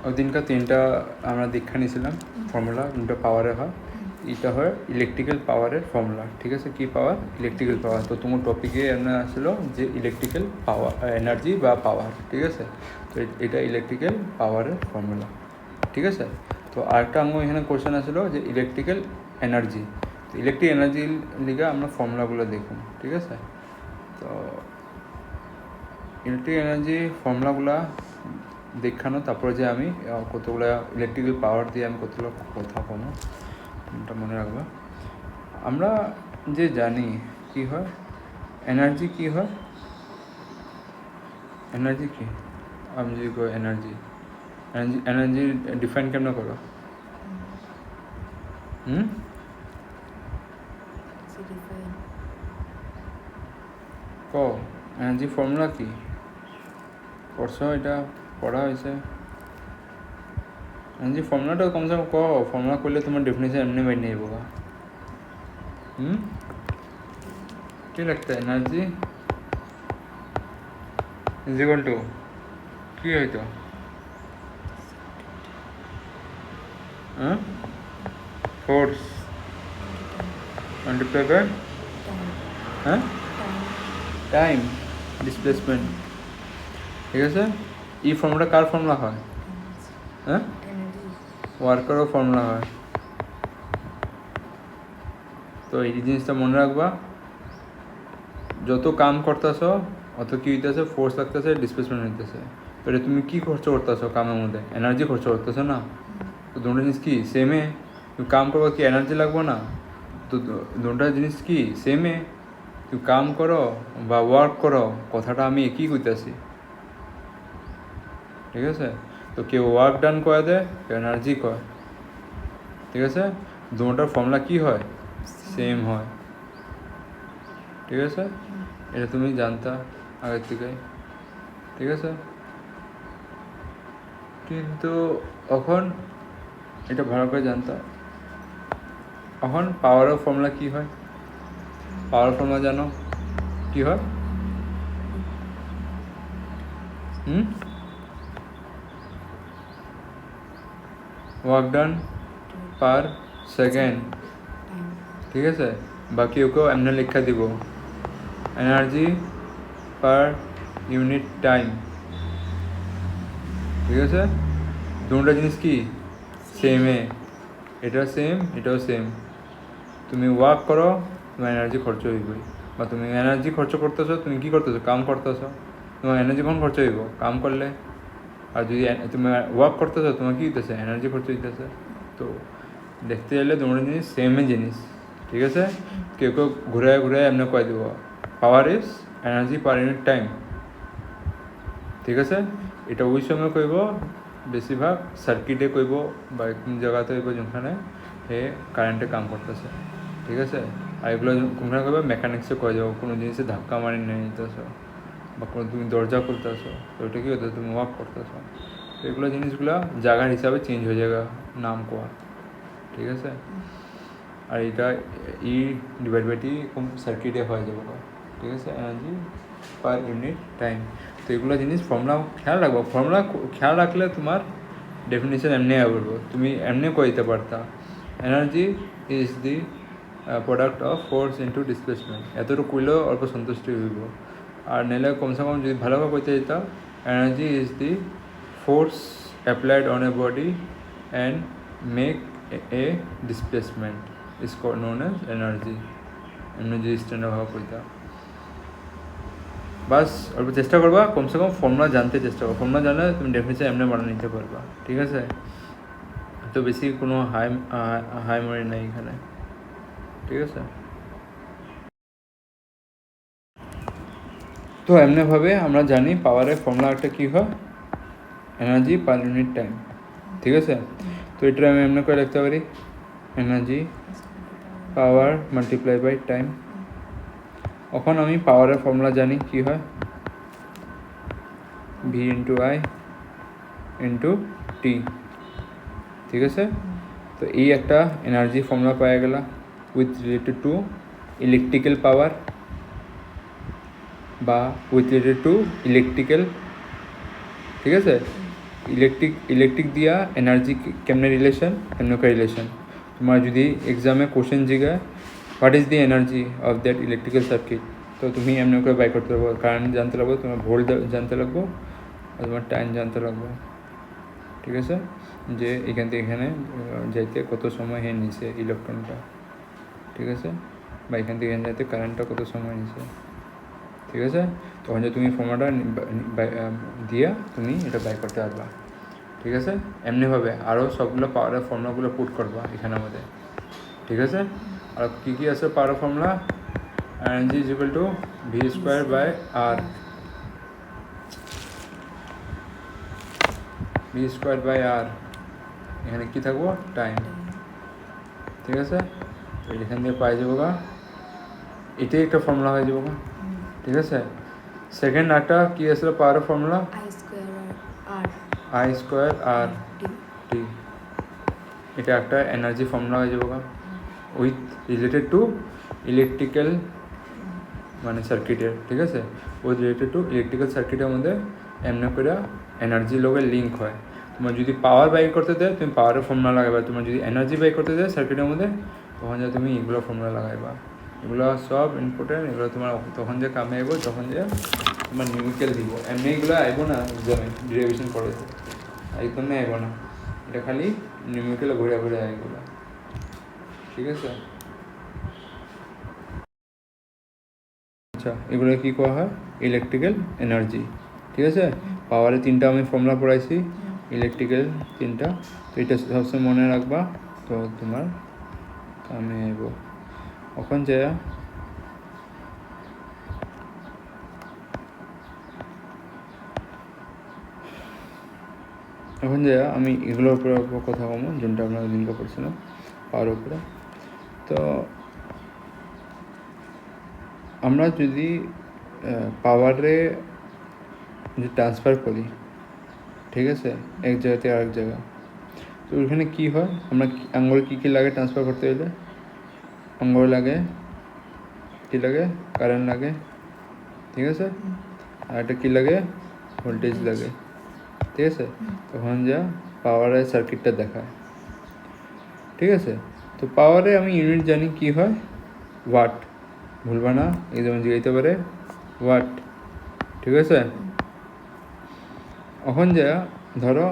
ওই দিনকার তিনটা আমরা দীক্ষা নিয়েছিলাম ফর্মুলা, দুটো পাওয়ারে হয়। এটা হয় ইলেকট্রিক্যাল পাওয়ারের ফর্মুলা, ঠিক আছে? কি পাওয়ার? Electrical power. তো তোমার টপিকে এমন আসলো যে ইলেকট্রিক্যাল পাওয়ার, এনার্জি বা পাওয়ার, ঠিক আছে? তো এটা ইলেকট্রিক্যাল পাওয়ারের ফর্মুলা, ঠিক আছে? তো আরেকটা অঙ্গ এখানে কোশ্চেন আসলো যে ইলেকট্রিক্যাল এনার্জি। তো ইলেকট্রিক এনার্জির লিগে আমরা ফর্মুলাগুলো দেখুন, ঠিক আছে? তো ইলেকট্রিক এনার্জি ফর্মুলাগুলো দেখানো, তারপরে যে আমি কতগুলো ইলেকট্রিক্যাল পাওয়ার দিয়ে আমি কতগুলো কথা কমো, এটা মনে রাখবা। আমরা যে জানি কি হয় এনার্জি, কি হয় এনার্জি, কি আমি যদি কই এনার্জি, এনার্জি ডিফাইন কেমন করো? ক এনার্জি ফর্মুলা কি পড়ছ? এটা পড়া হয়েছে এনার্জি ফর্মুলাটা কমসে কম ক। ফর্মুলা করলে তোমার ডেফিনেশন এমনি বাইর নিয়ে যাবো। কি লাগতো? এনার্জি ইজ ইকুয়াল টু কি হইতো? Force multiply by time displacement, ঠিক আছে? এই ফর্মুলা কার ফর্মুলা হয়? ওয়ার্কারও ফর্মুলা হয়। তো এই জিনিসটা মনে রাখবা, যত কাম করতেছ অত কী হইতেছে? ফোর্স লাগতেছে, ডিসপ্লেসমেন্ট হইতেছে। তো এটা তুমি কী খরচ করতেছ কামের মধ্যে? এনার্জি খরচ করতেছো না? তো দুটো জিনিস কি সেমে? তুমি কাম করবো কি এনার্জি লাগবো না? তো দুটা জিনিস কি সেমে? তুমি কাম করো বা ওয়ার্ক করো, কথাটা আমি একই কইতেছি, ঠিক আছে? তো কেউ ওয়ার্ক ডান করে দেয়, কেউ এনার্জি কয়, ঠিক আছে? দুটার ফর্মুলা কি হয়? সেম হয়, ঠিক আছে? এটা তুমি জানতা আগের থেকে, ঠিক আছে? কিন্তু এখন এটা ভালো করে জানতা। এখন পাওয়ারের ফর্মুলা কি হয়? পাওয়ার ফর্মুলা জানো কি হয়? ওয়ার্ক ডান পার সেকেন্ড, ঠিক আছে? বা কেউ কেউ এমনি লেখা দিব এনার্জি পার ইউনিট টাইম, ঠিক আছে? দুটা জিনিস কি সেমে, এটা সেম এটাও সেম। তুমি ওয়ার্ক করো, তোমার এনার্জি খরচ হইবই। বা তুমি এনার্জি খরচ করতেছো, তুমি কী করতেছো? কাম করতেছো, তোমার এনার্জি কখন খরচ হইব? কাম করলে। আর যদি তুমি ওয়ার্ক করতেছো, তোমার কী হইতেছে? এনার্জি খরচ হইতেছে। তো দেখতে গেলে দুটো জিনিস সেমই জিনিস, ঠিক আছে? কেউ কেউ ঘুরে ঘুরে এমনি কয়ে দেব power is energy per unit time, ঠিক আছে? এটা ওই সময় কইব বেশিরভাগ সার্কিটে কইব বা কোন জায়গাতে কইব যেখানে হে কারেন্টে কাম করতেছে, ঠিক আছে? আর এগুলো কোনখানে কইবে মেকানিক্সে কয়ে যাবো, কোনো জিনিসে ধাক্কা মারি নিয়ে নিতেছো বা কোনো তুমি দরজা খুলতেছো, তো ওইটা কী হতো? তুমি ওয়ার্ক করতেছো। তো এগুলো জিনিসগুলো জায়গার হিসাবে চেঞ্জ হয়ে যাবে নাম কোয়া, ঠিক আছে? আর এটা ই ডিভাইড বাই টি সার্কিটে হয়ে যাবে, ঠিক আছে? Energy per unit time. তো এগুলো জিনিস ফর্মুলা খেয়াল রাখবো। ফর্মুলা খেয়াল রাখলে তোমার ডেফিনেশন এমনি বলবো, তুমি এমনি কয়ে দিতে পারতা energy is the product of force into displacement. এতটুকু কইলেও অল্প সন্তুষ্টি হইব। আর নাহলে কমসে কম যদি ভালোভাবে কইতে দিতাম energy is the force applied on a body and make a displacement is known as energy. এমনি যদি স্ট্যান্ডার্ডভাবে কইতাম। বাস অল্প চেষ্টা করবা, কমসে কম ফর্মুলা জানতে চেষ্টা করো। ফর্মুলা জানলে তুমি ডেফিনেশন এমনি বানিয়ে নিতে পারবা, ঠিক আছে? তো বেশি কোনো হাই মারি নেই এখানে, ঠিক আছে? তো এমনিভাবে আমরা জানি পাওয়ারের ফর্মুলা একটা কী হয়, এনার্জি পার ইউনিট টাইম, ঠিক আছে? তো এটা আমি এমনি করে লিখতে পারি energy power multiply by time. এখন আমি পাওয়ারের ফর্মুলা জানি কি হয়, V into I into T, ঠিক আছে? তো এই একটা এনার্জি ফর্মুলা পাওয়া গেল with related to electrical power বা উইথ রিলেটেড টু ইলেকট্রিক্যাল, ঠিক আছে? ইলেকট্রিক দিয়া এনার্জি কেমনে রিলেশন এমনকা রিলেশন তোমার যদি এক্সামে কোশ্চেন জিগায় what is the energy of that electrical circuit, তো তুমি এমনি করে বাই করতে পারবো, কারেন্ট জানতে লাগবো, তোমার ভোল্ট জানতে লাগবো, আর তোমার টাইম জানতে লাগবো। ঠিক আছে, যে এখান থেকে এখানে যাইতে কত সময় হয়ে নিছে ইলেকট্রনটা, ঠিক আছে, বা এখান থেকে এখানে যাইতে কারেন্টটা কত সময় নিছে। ঠিক আছে, তখন যে তুমি ফর্মুলাটা দিয়া তুমি এটা বাই করতে পারবা। ঠিক আছে, এমনিভাবে আরও সবগুলো পাওয়ারের ফর্মুলাগুলো পুট করবা এখানের মধ্যে। ঠিক আছে, আর কী কী আছে power formula? Energy is equal to V square by R, V square by R, এখানে কী থাকবো? টাইম। ঠিক আছে, তো এখান দিয়ে পাই যাবো গা, এটাই একটা ফর্মুলা হয়ে যাবো গা। ঠিক আছে, সেকেন্ড একটা কী আসলে পাওয়ার ফর্মুলা? আই স্কোয়ার আর টি, এটা একটা এনার্জি ফর্মুলা হয়ে যাবো গা, উইথ রিলেটেড টু ইলেকট্রিক্যাল মানে সার্কিটের। ঠিক আছে, উইথ রিলেটেড টু ইলেকট্রিক্যাল সার্কিটের মধ্যে এমনি করে এনার্জি লোকের লিঙ্ক হয়। তোমার যদি পাওয়ার বাই করতে দেয় তুমি পাওয়ারের ফর্মুলা লাগাইবা, তোমার যদি এনার্জি বাই করতে দেয় সার্কিটের মধ্যে তখন যে তুমি এগুলো ফর্মুলা লাগাইবা। এগুলো সব ইম্পর্টেন্ট, এগুলো তোমার তখন যে কামে আইব, তখন যে তোমার নিউমেরিক্যাল দিব। এমনি এগুলো আইব না এক্সামে, ডেরিভেশন করে একদমই আইব না, এটা খালি নিউমেরিক্যাল ঘুরে ঘুরে এগুলো। ঠিক আছে, আচ্ছা, এগুলো কী করা হয়? Electrical energy. ঠিক আছে, পাওয়ারের তিনটা আমি ফর্মুলা পড়াইছি, ইলেকট্রিক্যাল তিনটা, তো এটা সবসময় মনে রাখবা, তো তোমার কামে আইব। এখন যে আমি এগুলোর উপরে কথা বলবো যেটা আপনারা দিনকে পড়ছিলাম পাওয়ার উপরে। তো আমরা যদি পাওয়ারে যে ট্রান্সফার করি, ঠিক আছে, এক জায়গা থেকে আরেক জায়গা, তো ওখানে কী হয়? আমরা আঙ্গুলে কী লাগে ট্রান্সফার করতে গেলে? আঙ্গুল লাগে, কী লাগে? কারেন্ট লাগে। ঠিক আছে, আর একটা কী লাগে? ভোল্টেজ লাগে। ঠিক আছে, তখন যা পাওয়ারের সার্কিটটা দেখায়। ঠিক আছে, তো পাওয়ারে আমি ইউনিট জানি কি হয়? ওয়াট। ভুলবা না, একদম জিগাইতে পারে ওয়াট। ঠিক আছে, এখন যা ধরো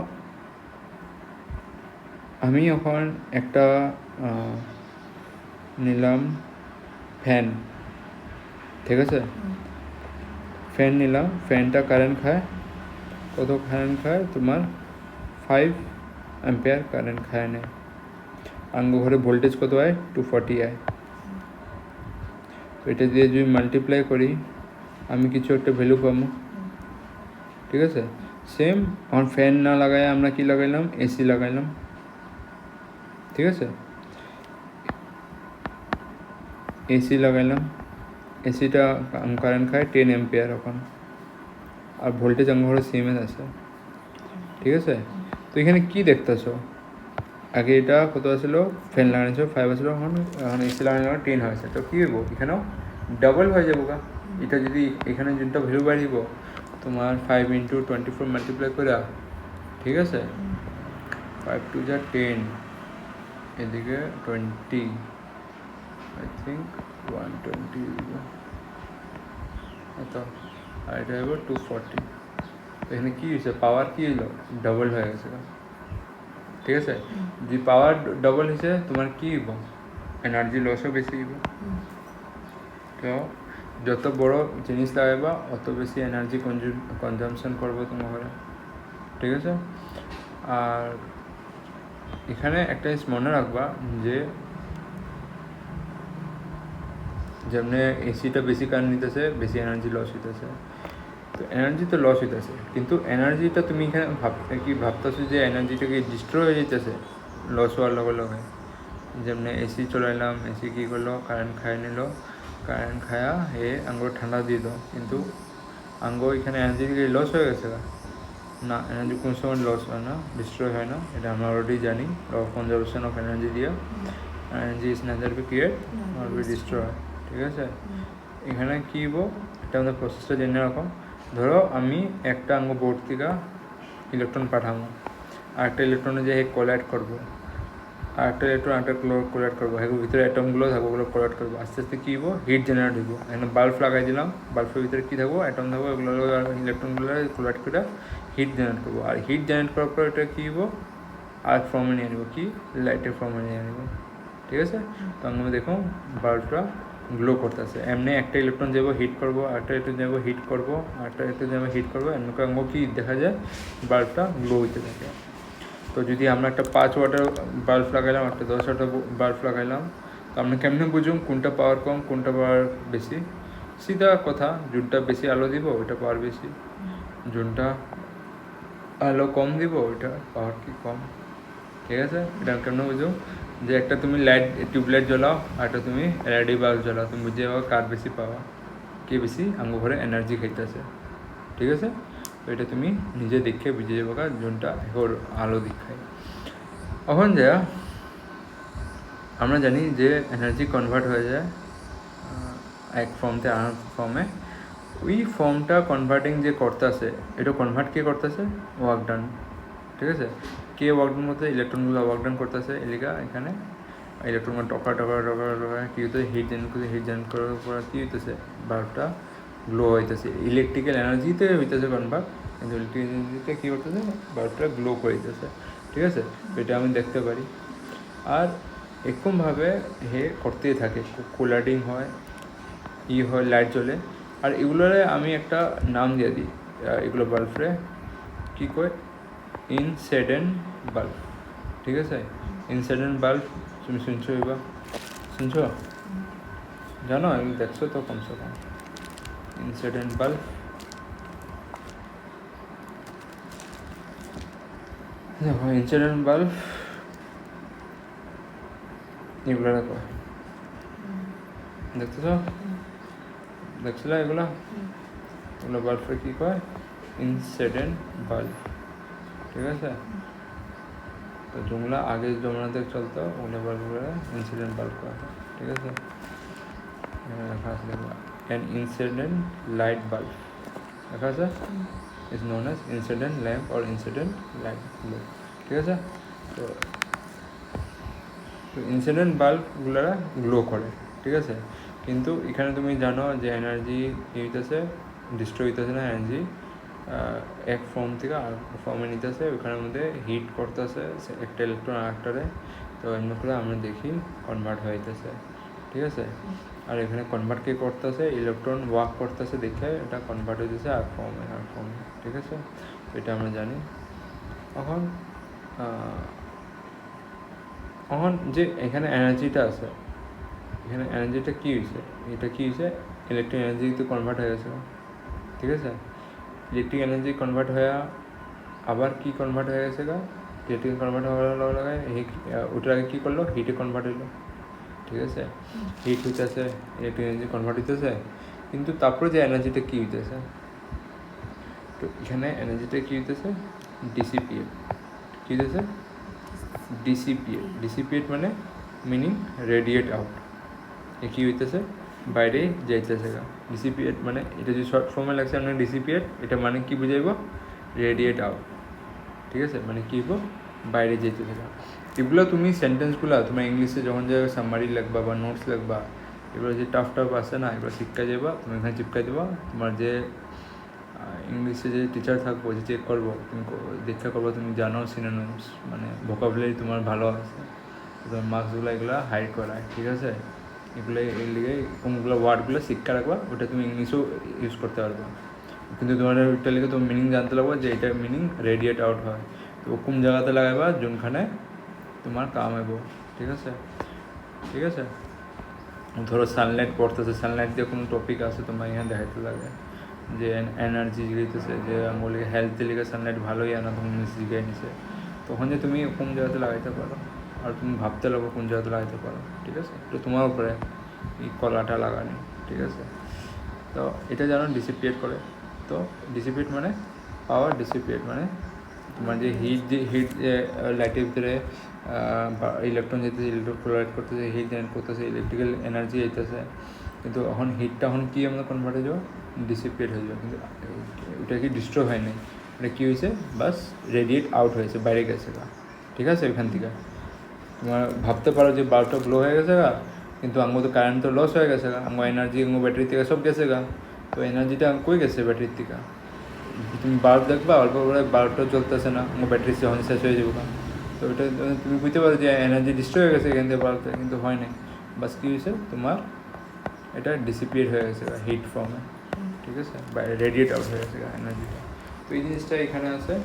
আমি এখন একটা নিলাম ফ্যান। ঠিক আছে, ফ্যান নিলাম, ফ্যানটা কারেন্ট খায় কত? কারেন্ট খায় তোমার 5 অ্যাম্পিয়ার কারেন্ট খায় নেয়। আঙ্গো ঘরে ভোল্টেজ কত হয়? 240 আয়। তো এটা দিয়ে যদি মাল্টিপ্লাই করি আমি কিছু একটা ভ্যালু পাবো। ঠিক আছে, সেম এখন ফ্যান না লাগাই আমরা কি লাগাইলাম? এসি লাগাইলাম। ঠিক আছে, এসি লাগাইলাম, এসিটা কারেন্ট খায় 10 অ্যাম্পিয়ার এখন, আর ভোল্টেজ আমার ঘরে সেমই আছে। ঠিক আছে, তো এখানে কি দেখতেছো? আগে এটা কত আসলো? ফ্যান লাগানো 5 আসলো, এখন এসি লাগানো 10 হয়েছে, তো কী হইব? এখানেও ডবল হয়ে যাবো গা। এটা যদি এখানে যেটা ভ্যালু বাড়িব তোমার 5 × 24 মাল্টিপ্লাই করে, ঠিক আছে, 5 × 2 = 10, এদিকে 20, আই থিঙ্ক 120 তো, আর এটা হইব 240। এখানে কী হয়েছে? পাওয়ার কী হইলো? ডবল হয়ে গেছে। ঠিক আছে, যদি পাওয়ার ডবল হয়েছে তোমার কী হইব? এনার্জি লসও বেশি হইব। তো যত বড় জিনিস লাগাইবা অত বেশি এনার্জি কনজামশন করবো তোমার ঘরে। ঠিক আছে, আর এখানে একটা জিনিস মনে রাখবা যে যেমনি এসিটা বেশি কারেন্ট নিতেছে, বেশি এনার্জি লস হইতেছে। তো এনার্জি তো লস হইতেছে, কিন্তু এনার্জিটা তুমি এখানে ভাবতেছো যে এনার্জিটাকে ডিস্ট্রয় হয়ে যেতেছে লস হওয়ার লগে লগে। যেমনি এসি চলাইলাম, এসি কী করলো? কারেন্ট খাই নিল, কারেন্ট খায়া আঙ্গুর ঠান্ডা দিয়ে দাও, কিন্তু আঙ্গুর এখানে এনার্জি থেকে লস হয়ে গেছে না? এনার্জি কোন সময় লস হয় না, ডিস্ট্রয় হয় না, এটা আমরা অলরেডি জানি। Law of conservation of energy দিয়ে, energy is nature be create not be destroy. ঠিক আছে, এখানে কী হবো? এটা আমাদের প্রসেসটা জেনে রাখো। ধরো আমি একটা বোর্ড থেকে কী ইলেকট্রন পাঠাবো, আরেকটা ইলেকট্রনে যে কোলাইড করবো, আরেকটা ইলেকট্রন আরেকটা কোলাইড করবো, এর ভিতরে অ্যাটমগুলো থাকবো, ওগুলো কোলাইড করবো, আস্তে আস্তে কী হবো, হিট জেনারেট হইব। এখানে বাল্ব লাগাই দিলাম, বাল্বের ভিতরে কী থাকবো, অ্যাটম থাকবো, এগুলো ইলেকট্রনগুলো কোলাইড করে হিট জেনারেট করবো। আর হিট জেনারেট করার পর এটা কী হবো, আর্ক ফর্মে নিয়ে নেবো, কি লাইটের ফর্মে নিয়ে নেবো, ঠিক আছে। তখন আমি দেখো বাল্বটা গ্লো করতেছে। এমনি একটা ইলেকট্রন যাবো হিট করবো, আরেকটা ইলেকট্রন যাবো হিট করবো, আরেকটা ইলেকট্রন যাবো হিট করবো, এমনি কি দেখা যায় বাল্বটা গ্লো হইতে থাকে। তো যদি আমরা একটা 5 ওয়াটের বাল্ব লাগাইলাম, একটা 10 ওয়াটের বাল্ব লাগাইলাম, তো আমরা কেমনে বুঝুম কোনটা পাওয়ার কম কোনটা পাওয়ার বেশি? সিধা কথা, যোনটা বেশি আলো দিব ওইটা পাওয়ার বেশি, যোনটা আলো কম দিব ওইটা পাওয়ার কি কম, ঠিক আছে। এটা কেমন বুঝো, যে একটা তুমি লাইট টিউবলাইট জ্বলাও আর একটা তুমি এলইডি বাল্ব জ্বলাও, তুমি বুঝে যাবো কার বেশি পাওয়া, কে বেশি আমার ঘরে এনার্জি খাইতেছে, ঠিক আছে। তো এটা তুমি নিজে দেখে বুঝে যাবো কার যোনটা ওর আলো দেখায়। এখন যা আমরা জানি যে এনার্জি কনভার্ট হয়ে যায় এক ফর্ম থেকে আরেক ফর্মে, ওই ফর্মটা কনভার্টিং যে করতেছে, এটা কনভার্ট কে করতেছে, ওয়ার্ক ডান, ঠিক আছে। কে ওয়ার্ক ডান করতে, ইলেকট্রনগুলো ওয়ার্ক ডান করতেছে, এলিকা এখানে ইলেকট্রনগুলো টকা কী হইতেছে, হিট জেনারেট করার পর কী হইতেছে, বাল্বটা গ্লো হইতেছে, ইলেকট্রিক্যাল এনার্জিতে হইতেছে কনভার্ট, কিন্তু ইলেকট্রিক এনার্জিতে কী করতেছে, বাল্বটা গ্লো করতেছে, ঠিক আছে। এটা আমি দেখতে পারি। আর এরকমভাবে হে করতেই থাকে, কোলাইডিং হয়, হয়, লাইট জ্বলে। আর এগুলোরে আমি একটা নাম দিয়ে দিই, এগুলো বাল্বরে কী কয়, ইনসিডেন্ট বাল্ব, ঠিক আছে। ইনসিডেন্ট বাল্ব তুমি শুনছো, এবার শুনছো, জানো, এগুলো দেখছো তো কমসে কম। ইনসিডেন্ট বাল্ব, দেখো ইনসিডেন্ট বাল্ব এগুলো কয়, দেখতেছ, দেখছিল এগুলো বাল্বরে কী কয়, ইনসিডেন্ট বাল্ব, ঠিক আছে। তো যেগুলো আগে জমানাতে চলতো ওগুলো বাল্বগুলো ইনসিডেন্ট বাল্ব করা হয়, ঠিক আছে। লেখা আছে, দেখো, অ্যান ইনসিডেন্ট লাইট বাল্ব লেখা আছে, is known as incident lamp or incident light bulb, ঠিক আছে। তো ইনসিডেন্ট বাল্বগুলো গ্লো করে, ঠিক আছে। কিন্তু এখানে তুমি জানো যে এনার্জি কী হইতেছে, ডিস্ট্রয় হইতেছে না, এনার্জি এক ফর্ম থেকে আর ফর্মে নিতেছে, ওখানের মধ্যে হিট করতেছে একটা ইলেকট্রন আরেকটারে, তো এমনি করে আমরা দেখি কনভার্ট হইতেছে, ঠিক আছে। আর এখানে কনভার্ট কে করতেছে, ইলেকট্রন ওয়ার্ক করতেছে দেখে এটা কনভার্ট হইতেছে আর ফর্মে, ঠিক আছে। এটা আমরা জানি। এখন এখন যে এখানে এনার্জিটা আছে, এখানে এনার্জিটা কী হয়েছে, এটা কী হয়েছে, ইলেকট্রিক এনার্জি তো কনভার্ট হয়ে গেছে, ঠিক আছে। ইলেকট্রিক এনার্জি কনভার্ট হয়ে আবার কি কনভার্ট হয়ে গেছে গা, ইলেকট্রিক কনভার্ট হওয়ার লগে ওটার আগে কী করলো, হিটে কনভার্ট হইলো, ঠিক আছে। হিট হইতেছে, ইলেকট্রিক এনার্জি কনভার্ট হইতেছে, কিন্তু তারপরে যে এনার্জিটা কী হইতেছে, তো এখানে এনার্জিটা কী হইতেছে, ডিসিপিএট, কী হইতেছে, ডিসিপিএট মানে মিনিং রেডিয়েট আউট, এ কী হইতেছে, বাইরে যাইতেছে গা। ডিসিপিএট মানে এটা যে শর্ট ফর্মে লাগছে আপনার ডিসিপিএট, এটা মানে কি বুঝাইব, রেডিয়েট আউট, ঠিক আছে, মানে কী হইব, বাইরে যেতেছে গা। এগুলো তুমি সেন্টেন্সগুলো তোমার ইংলিশে যখন যে সামারি লিখবা বা নোটস লিখবা, এগুলো যে টাফ আছে না, এগুলো শিক্ষা যাবা, তুমি এখানে চিপকাই দেবা, তোমার যে ইংলিশে যে টিচার থাকবো, যে চেক করবো, তুমি দেখা করবো তুমি জানো সিনোনিমস, মানে ভোকাবুলারি তোমার ভালো আছে, তোমার মার্কসগুলো এগুলো হাইড করায়, ঠিক আছে। এগুলো এর লিগে কোনগুলো ওয়ার্ডগুলো শিক্ষা রাখবা, ওটা তুমি ইংলিশেও ইউজ করতে পারবা, কিন্তু তোমার ওইটা লিখে তোমার মিনিং জানতে লাগবে যে এটার মিনিং রেডিয়েট আউট হয়, তো কোন জায়গাতে লাগাইবা যোনখানে তোমার কাম হইব, ঠিক আছে, ঠিক আছে। ধরো সানলাইট পড়তেছে, সানলাইট দিয়ে কোনো টপিক আছে তোমার এখানে দেখাইতে লাগে যে এনার্জি জিগাইতেছে, যে বলি হেলথের লিগে সানলাইট ভালোই আনা, তুমি জিগাই নিছে, তখন যে তুমি কোন জায়গাতে লাগাইতে পারো, আর তুমি ভাবতে লাগো কোন জায়গাতে লাগাইতে পারো, ঠিক আছে। তো তোমার উপরে এই কলাটা লাগানি, ঠিক আছে। তো এটা জানো ডিসিপিয়েট করে, তো ডিসিপিয়েট মানে পাওয়ার, ডিসিপিয়েট মানে তোমার যে হিট যে লাইটের ভিতরে ইলেকট্রন যেতেছে, ইলেকট্রন কোলাইড করতেছে, হিট জেনারেট করতেছে, ইলেকট্রিক্যাল এনার্জি যেতেছে, কিন্তু এখন হিটটা এখন কি আমরা কনভার্ট হয়ে যাবো, ডিসিপিয়েট হয়ে যাবে, কিন্তু ওটা কি ডিস্ট্রয় হয় নাই, এটা কী হয়েছে, বাস রেডিয়েট আউট হয়েছে, বাইরে গেছে গা, ঠিক আছে। ওইখান থেকে তোমার ভাবতে পারো যে বাল্বটা গ্লো হয়ে গেছে গা, কিন্তু আঙ্গু তো কারেন্ট তো লস হয়ে গেছে গা, আঙ্গু এনার্জি আঙ্গু ব্যাটারি থেকে সব গেছে গা। তো এনার্জিটা কই গেছে ব্যাটারির থেকে? তুমি বাল্ব দেখবা অল্প করে বাল্বটা জ্বলতেছে না, আঙ্গু ব্যাটারি যখন শেষ হয়ে যাবো। তো ওইটা তুমি বুঝতে পারো যে এনার্জি ডিস্ট্রয় হয়ে গেছে এখান থেকে বাল্বটা, কিন্তু হয় নাই। বাস কী হয়েছে তোমার, এটা ডিসিপিয়েট হয়ে গেছে হিট ফর্মে, ঠিক আছে, বাইরে রেডিয়েট আউট হয়ে গেছে এনার্জিটা। তো এই জিনিসটা এখানে আছে।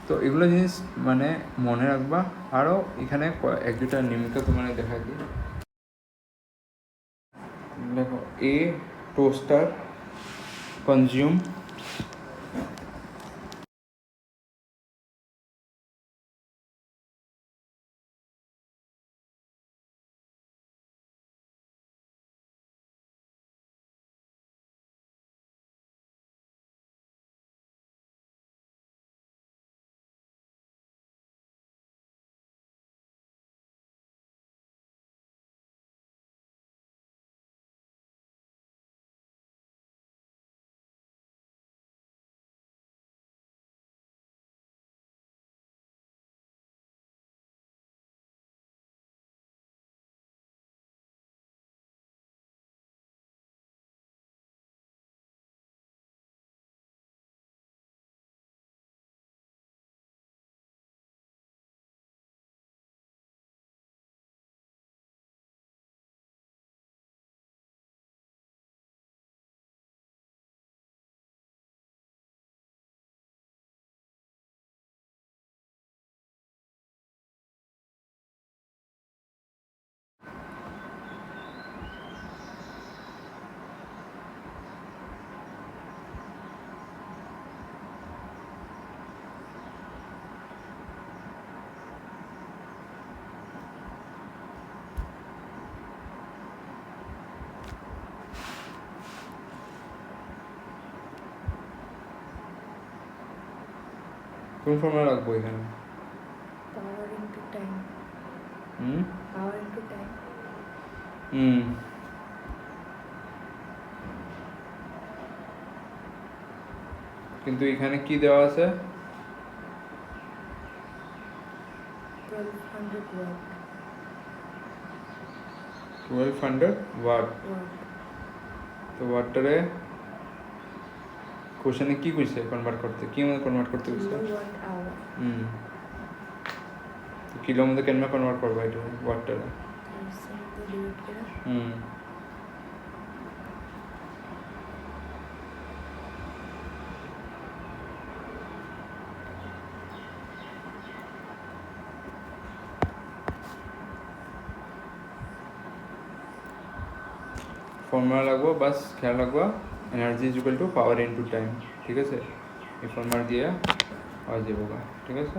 তো এগুলো জিনিস মানে মনে রাখবা। আরও এখানে এক দুটা নিয়মিকা তোমার দেখা দিই। দেখো, এ টোস্টার কনজিউম কোন ফর্মুলা রাখবো এখানে? Power into time. হুম Power into time. হুম কিন্তু এখানে কি দেওয়া আছে? 1200 watt. 1200 ওয়াট। Watt. তো ওয়াটটারে কোশ্চেনে কি কইছে কনভার্ট করতে, কি মধ্যে কনভার্ট করতে কইছে? Kilowatt hour. তো কিলোর মধ্যে কেন কনভার্ট করবো এটা ওয়াটটারে? इससे तो डिवाइड करा. ফর্মুলা লাগবো, বাস খেয়াল রাখবা, energy is equal two power into time, ঠিক আছে। এই ফর্মুলা দিয়ে হয়ে যাবো গা, ঠিক আছে।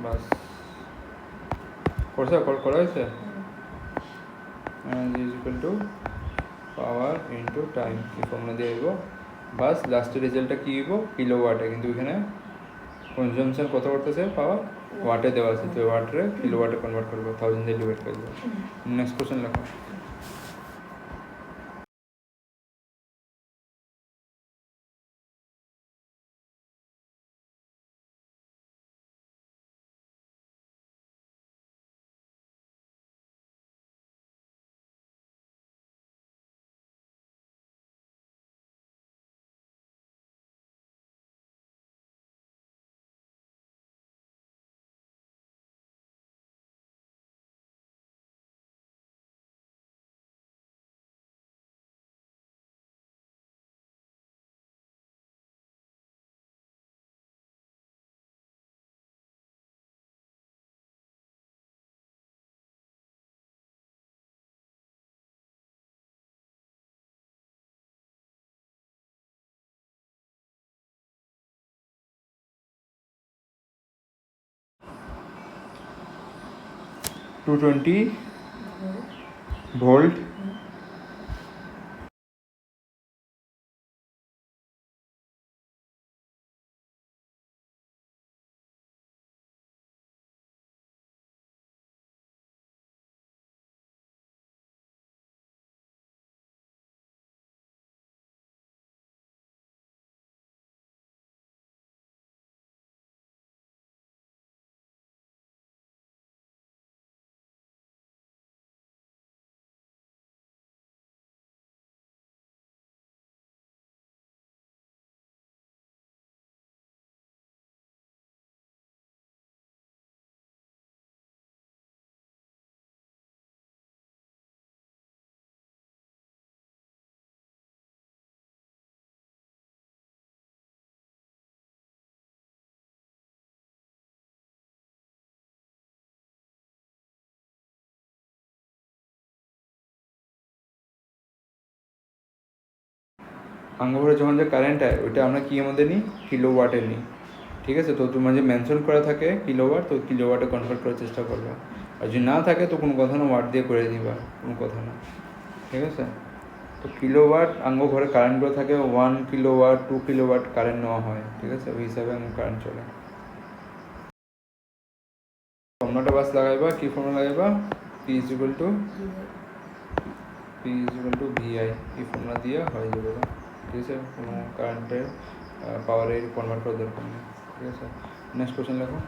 বাস করছে, করা হয়েছে। Energy is equal two power into time, এই ফর্মুলা দিয়ে দিব। বাস লাস্টের রেজাল্টটা কী দিব? কিলো ওয়াটে, কিন্তু এখানে কনজামশন কত করতেছে? পাওয়ার ওয়াটে দেওয়া আছে, তো ওয়াটে কিলো ওয়াটে কনভার্ট করবো, 1000 দিয়ে ডিভাইড করে দেবো। নেক্সট কোশ্চেন লেখো। टू 20 ভোল্ট আঙ্গভরে যখন যে কারেন্ট হয় ওইটা আমরা কি মধ্যে নিই, কিলোওয়াটে নিই। ঠিক আছে, তো তোমার যে মেনশন করা থাকে কিলোওয়াট, তো কিলোওয়াটে কনভার্ট করার চেষ্টা করবা। আর যদি না থাকে তো কোনো কথা না, ওয়াট দিয়ে করে দিবা, কোনো কথা না। ঠিক আছে, তো কিলোওয়াট আঙ্গ ঘরে কারেন্টগুলো থাকে 1 কিলোওয়াট 2 কিলোওয়াট কারেন্ট নেওয়া হয়। ঠিক আছে, ওই হিসাবে আঙ্গ কারেন্ট চলে। ফর্মুলাটা বাস লাগাইবা, কি ফর্মুলা লাগাইবা, P is equal to V I, এই ফর্মুলা দিয়ে হয়ে যাবে। ঠিক আছে, কোনো কারেন্টের পাওয়ারে কনভার্ট করার দরকার নেই। ঠিক আছে, নেক্সট কোশ্চেন লেখো।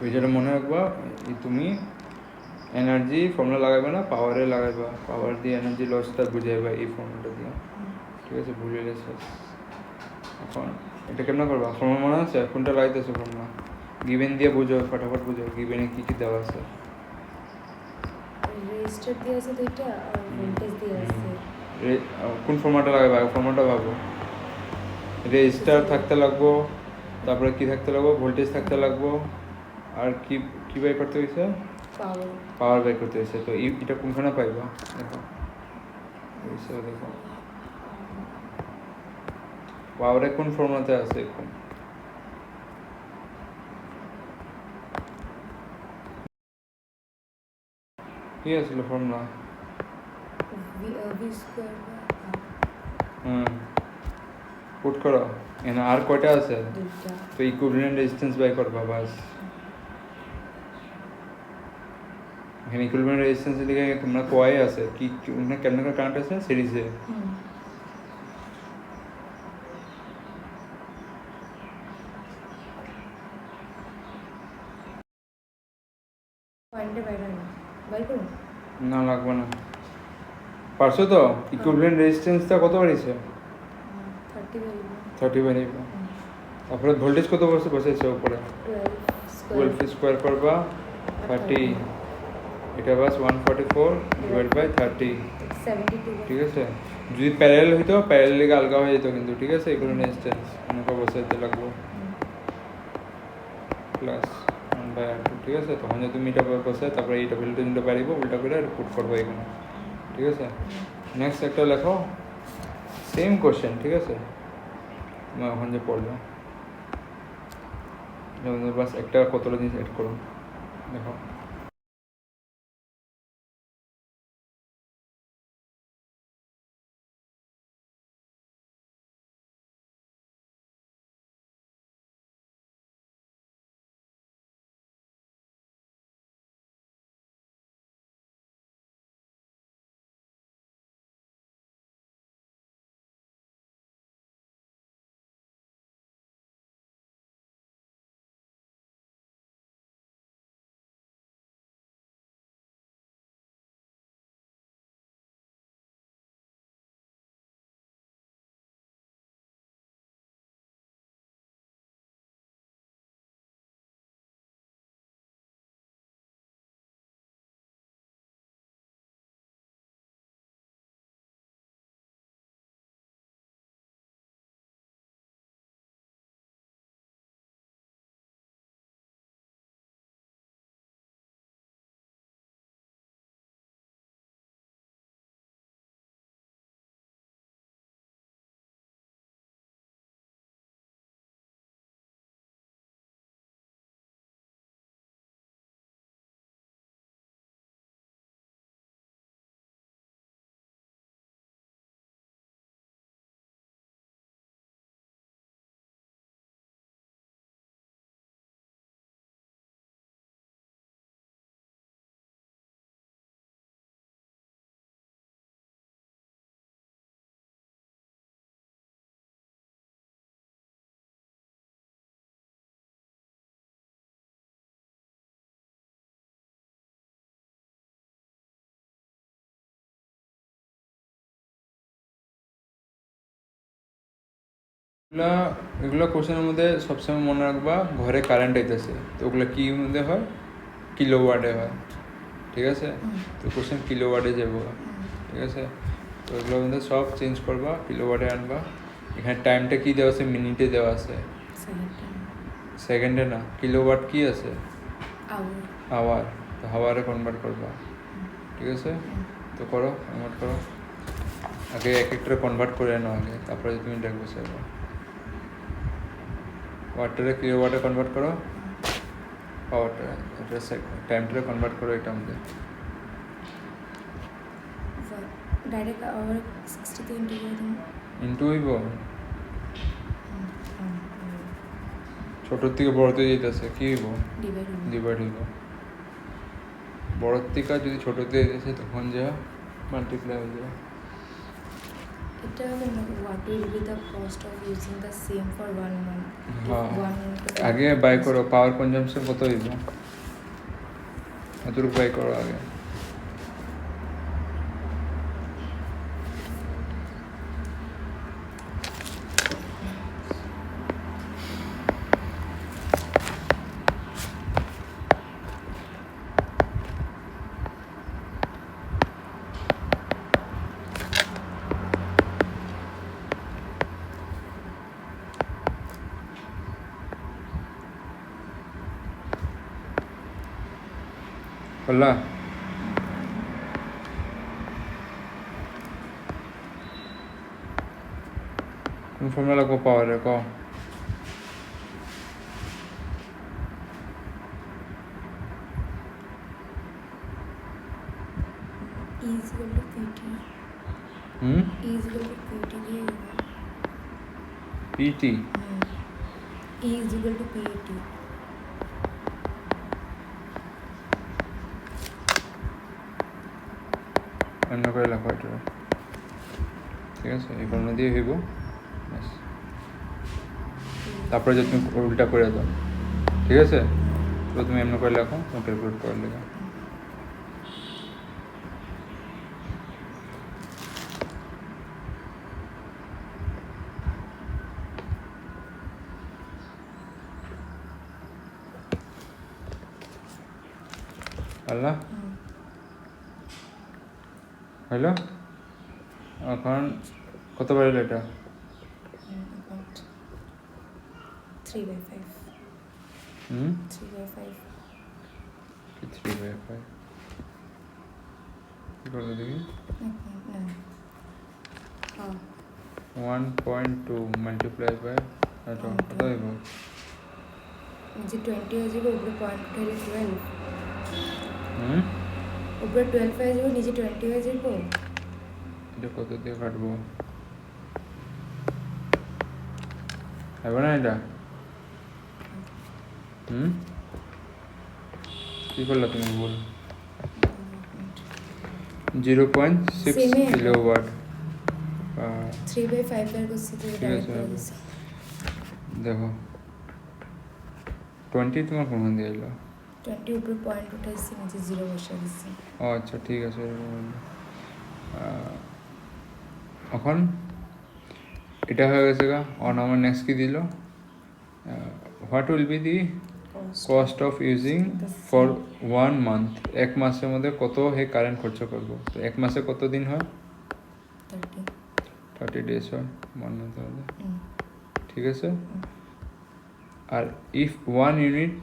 ওই যেটা মনে রাখবা, তুমি এনার্জি ফর্মুলা লাগাবে না, পাওয়ারে লাগাইবা, পাওয়ার দিয়ে এনার্জি লসটা বুঝাইবা এই ফর্মুলাটা দিয়ে। ঠিক আছে, বুঝলে শেষ। এখন এটা কেমন করবা, ফর্মুলা মনে আছে, কোনটা লাগাইতেছো ফর্মুলা, গিভেন দিয়ে বুঝো, ফটাফট বুঝো গিভেনে কী কী দেওয়া আছে। রেজিস্টার দিয়ে আছে দুইটা আর ভোল্টেজ দিয়ে আছে। কোন ফর্মুলাটা লাগাইবা, ফর্মুলাটা ভাবো। রেজিস্টার থাকতে লাগবো, তারপরে কি থাকতে লাগবো, ভোল্টেজ থাকতে লাগবো, আর কি কি বাই করতে হয়েছে, পাওয়ার বাই করতে হয়েছে। তো এটা কোনখানে পাইবা, দেখো দেখো পাওয়ারে কোন ফর্মুলাতে আছে, এরকম কি আছিল ফর্মুলা, ভি স্কোয়ার পুট করো এখানে, আর কয়টা আছে, দুইটা। তো ইকুইভ্যালেন্ট রেজিস্ট্যান্স বাই করবা বাস। এখানে ইকুইভ্যালেন্ট রেজিস্ট্যান্সের দিকে তোমরা কোয়াই আছে কি, ওখানে কেমন কারেন্ট আছে সিরিজে। পয়েন্টে বাইরে না বাই করুন, না লাগবে না, পারছো তো। ইকুইভ্যালেন্ট রেজিস্ট্যান্সটা কত বাড়িয়েছে, 30 বাড়িয়েছে। তারপরে ভোল্টেজ কত বসেছে উপরে, 12 স্কোয়ার করবা 30, এটা বাস 144 ডিভাইড বাই 30। 72। ঠিক আছে, যদি প্যারালাল হইতো প্যারালাল লিগে আলগা হয়ে যেত, কিন্তু ঠিক আছে এগুলো রেজিস্ট্যান্স অনেক বসাইতে লাগবো প্লাস 1/r2। ঠিক আছে, তখন যদি তুমি এটা বসায় তারপরে এইটা ভ্যালুটা যেটা বাড়িব উল্টা করে পুট করবো এখানে। ঠিক আছে, নেক্সট একটা লেখো, সেম কোশ্চেন। ঠিক আছে, তুমি এখন যে পড়বে বাস একটা কতটা জিনিস এড করো, দেখো। এগুলা এগুলো কোশ্চেনের মধ্যে সবসময় মনে রাখবা ঘরে কারেন্ট আইতেছে, তো ওগুলো কি মধ্যে হয়, কিলো ওয়ার্ডে হয়, ঠিক আছে। তো কোশ্চেন কিলো ওয়ার্ডে যাবো, ঠিক আছে। তো এগুলোর মধ্যে সব চেঞ্জ করবা, কিলো ওয়ার্ডে আনবা। এখানে টাইমটা কি দেওয়া আছে, মিনিটে দেওয়া আছে, সেকেন্ডে না। কিলো ওয়াট কি আছে, আওয়ার, তো হাওয়ারে কনভার্ট করবা, ঠিক আছে। তো করো, কনভার্ট করো, আগে এক একটা কনভার্ট করে নাও আগে, তারপরে তুমি দেখবো সেটা ওয়াটটারে কিলো ওয়াটে কনভার্ট করো, পাওয়ারটা এটা টাইমটারে কনভার্ট করো এটা আমাদের। ডাইরেক্ট আওয়ার 60 তে ইন্টু করে দিন। ইন্টু হইব, ছোটোর থেকে বড়তে যেতেছে কি হইব, ডিভাইড হইব। বড়োর থেকে যদি ছোটোতে যেতেছে তখন যা মাল্টিপ্লাই হয়ে যাবে। এটা what will be the cost of using the same for 1 month? হ্যাঁ, One month আগে বাই করো পাওয়ার কনজাম্পশন কত হইব, অতটুকু বাই করো আগে। করলা, কোন ফর্মুলা কো পাওয়ারে ক, E is equal to PT. E is equal to PT দিয়ে দেবো। PT, E is equal to PET. অন্য করে লেখো এটা, ঠিক আছে। এই ফর্মুলা দিয়ে হইব, ব্যাস। তারপরে যে তুমি উল্টা করে দাও, ঠিক আছে। তো তুমি এমন করে লেখো, তুমি ক্যালকুলেট করে লেখো। আল্লাহ হইল, এখন কত বাড়িল এটা, About 3/5. 3/5. 3/5 কি করলো দেখি, 1.2 মাল্টিপ্লাই বাই কত হইব, যে 20 হয়ে যাবে, উপরে পয়েন্ট উঠাইলে 12, উপরে 12 হয়ে যাবে, নিচে 20 হয়ে যাবে। এটা কত দিয়ে কাটবো, হবে না এটা। কি করলা তুমি ভুল, 0.6 কিলো ওয়াট। 3/5 বের করছি তো ঠিক আছে, দেখো 20 তোমার কোন দিয়ে এলো, 20 উপরে পয়েন্ট উঠাইছি, নিচে 0 বসে দিচ্ছি। ও আচ্ছা, ঠিক আছে। এখন এটা হয়ে গেছে গা। অন আমার নেক্সট কি দিল, what will be the cost of using for 1 month, এক মাসের মধ্যে কত হে কারেন্ট খরচ করবো। তো এক মাসে কত দিন হয়, 30 ডেজ হয় 1 মান্থের মধ্যে, ঠিক আছে। আর ইফ 1 ইউনিট,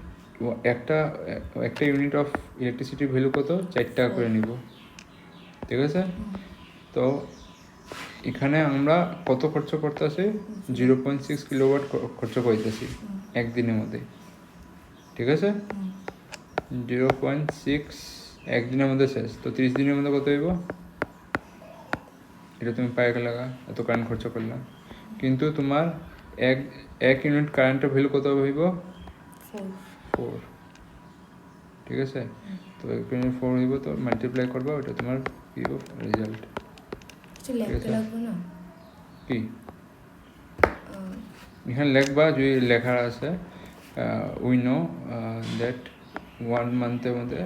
একটা ইউনিট অফ ইলেকট্রিসিটি ভ্যালু কত, 4 টাকা করে নিব, ঠিক আছে। তো এখানে আমরা কত খরচ করতেছি, 0.6 কিলোওয়াট খরচ করতেছি একদিনের মধ্যে, ঠিক আছে। 0.6 একদিনের মধ্যে শেষ, তো 30 দিনের মধ্যে কত হইব, এটা তুমি পায়ে লাগা, এত কারেন্ট খরচ করলাম। কিন্তু তোমার এক ইউনিট কারেন্টের ভ্যালু কত হইব, 4, ঠিক আছে। তো 1 ইউনিট 4 হইব, তো মাল্টিপ্লাই করবা, ওটা তোমার হইব রেজাল্ট। কি এখানে লিখবা, যদি লেখা আছে উই নো দ্যাট 1 মান্থের মধ্যে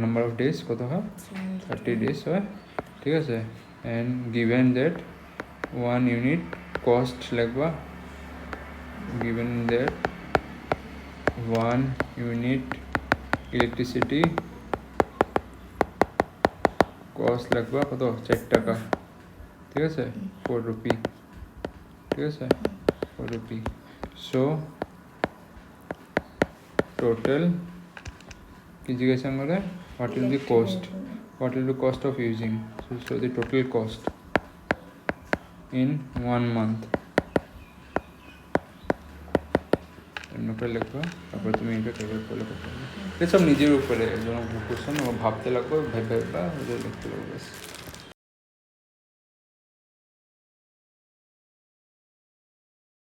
নাম্বার অফ ডেজ কত হয়, 30 ডেজ হয়, ঠিক আছে। And given that 1 unit cost লিখবা given that 1 unit electricity cost লিখবা কত 4 টাকা ঠিক আছে 4 রুপি ঠিক আছে 4 রুপি সো টোটাল কি জিজ্ঞাসা করে what will be cost of using so the total cost in 1 month এমন করে লিখবা তারপরে তুমি এটা ক্যালকুলেট করলে করতে হবে এটা সব নিজের উপরে একজন কোশ্চেন ভাবতে লাগবে ভেবে লিখতে লাগবে